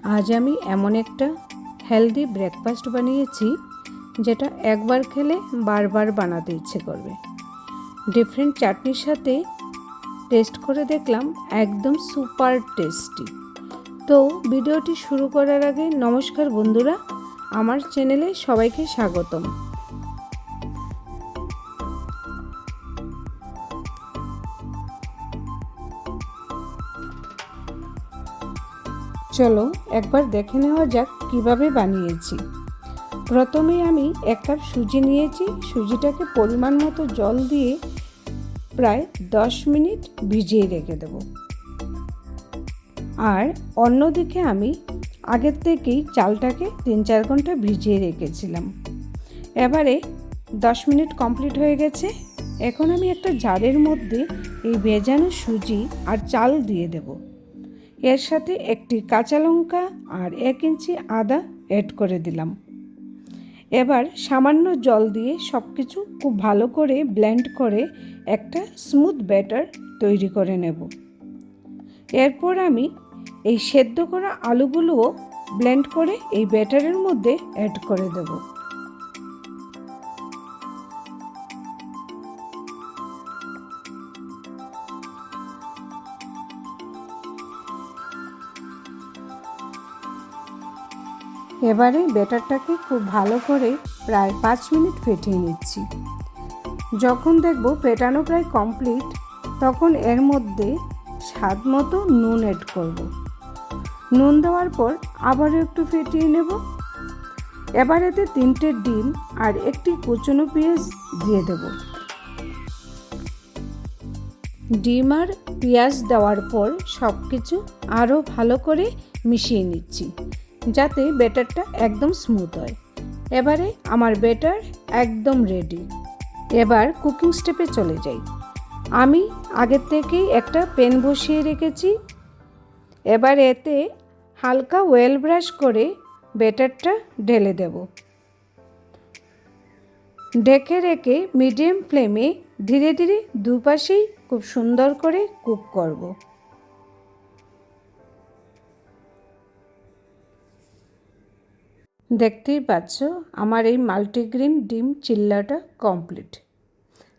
আজ আমি এমন একটা হেলদি ব্রেকফাস্ট বানিয়েছি যেটা একবার খেলে বারবার বানাতে ইচ্ছে করবে। ডিফারেন্ট চাটনির সাথে টেস্ট করে দেখলাম একদম সুপার টেস্টি। তো ভিডিওটি শুরু করার আগে নমস্কার বন্ধুরা, আমার চ্যানেলে সবাইকে স্বাগতম। চলো একবার দেখে নেওয়া যাক কিভাবে বানিয়েছি। প্রথমে আমি 1 কাপ সুজি নিয়েছি। সুজিটাকে পরিমাণ মতো জল দিয়ে প্রায় 10 মিনিট ভিজিয়ে রেখে দেব। আর অন্যদিকে আমি আগের থেকেই চালটাকে 3-4 ঘন্টা ভিজিয়ে রেখেছিলাম। এবারে 10 মিনিট কমপ্লিট হয়ে গেছে। এখন আমি একটা জারের মধ্যে এই ভেজানো সুজি আর চাল দিয়ে দেব। এর সাথে একটি কাঁচা লঙ্কা আর 1 ইঞ্চি আদা অ্যাড করে দিলাম। এবার সামান্য জল দিয়ে সব কিছু খুব ভালো করে ব্লেন্ড করে একটা স্মুথ ব্যাটার তৈরি করে নেব। এরপর আমি এই সেদ্ধ করা আলুগুলোও ব্লেন্ড করে এই ব্যাটারের মধ্যে অ্যাড করে দেব। এবারে ব্যাটারটাকে খুব ভালো করে প্রায় 5 মিনিট ফেটিয়ে নিচ্ছি। যখন দেখব ফেটানো প্রায় কমপ্লিট, তখন এর মধ্যে স্বাদ মতো নুন অ্যাড করব। নুন দেওয়ার পর আবারও একটু ফেটিয়ে নেব। এবার এতে 3টে ডিম আর একটি কুচনো পেঁয়াজ দিয়ে দেব। ডিম আর পেঁয়াজ দেওয়ার পর সব কিছু আরও ভালো করে মিশিয়ে নিচ্ছি যাতে ব্যাটারটা একদম স্মুথ হয়। এবারে আমার ব্যাটার একদম রেডি। এবার কুকিং স্টেপে চলে যাই। আমি আগের থেকেই একটা প্যান বসিয়ে রেখেছি। এবার এতে হালকা অয়েল ব্রাশ করে ব্যাটারটা ঢেলে দেব। ঢেকে রেখে মিডিয়াম ফ্লেমে ধীরে ধীরে দুপাশেই খুব সুন্দর করে কুক করব। দেখতেই পাচ্ছ আমার এই মাল্টিগ্রেন ডিম চিল্লাটা কমপ্লিট।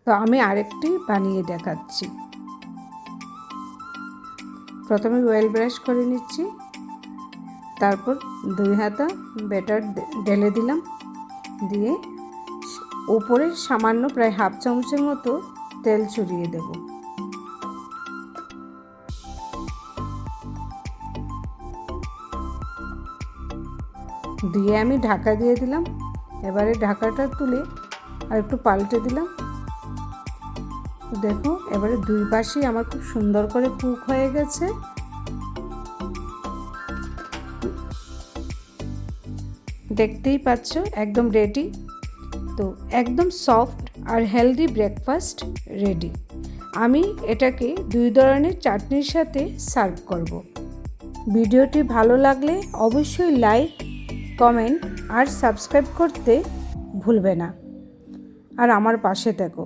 তো আমি আরেকটি বানিয়ে দেখাচ্ছি। প্রথমে অয়েল ব্রাশ করে নিচ্ছি, তারপর 2 হাতা ব্যাটার ঢেলে দিলাম, দিয়ে উপরে সামান্য প্রায় হাফ চামচের মতো তেল ছড়িয়ে দেব। দিয়ে আমি ঢাকা দিয়ে দিলাম। এবারে ঢাকাটা তুলে আর একটু পাল্টে দিলাম। দেখো এবারে 2 পাশেই আমার খুব সুন্দর করে কুক হয়ে গেছে। দেখতেই পাচ্ছ একদম রেডি। তো একদম সফট আর হেলদি ব্রেকফাস্ট রেডি। আমি এটাকে 2 ধরনের চাটনির সাথে সার্ভ করব। ভিডিওটি ভালো লাগলে অবশ্যই লাইক, কমেন্ট আর সাবস্ক্রাইব করতে ভুলবে না। আর আমার পাশে থেকো।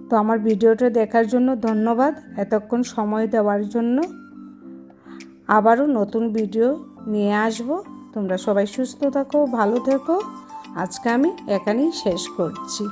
তো আমার ভিডিওটা দেখার জন্য ধন্যবাদ, এতক্ষণ সময় দেওয়ার জন্য। আবারও নতুন ভিডিও নিয়ে আসব। তোমরা সবাই সুস্থ থাকো, ভালো থেকো। আজকে আমি এখানেই শেষ করছি।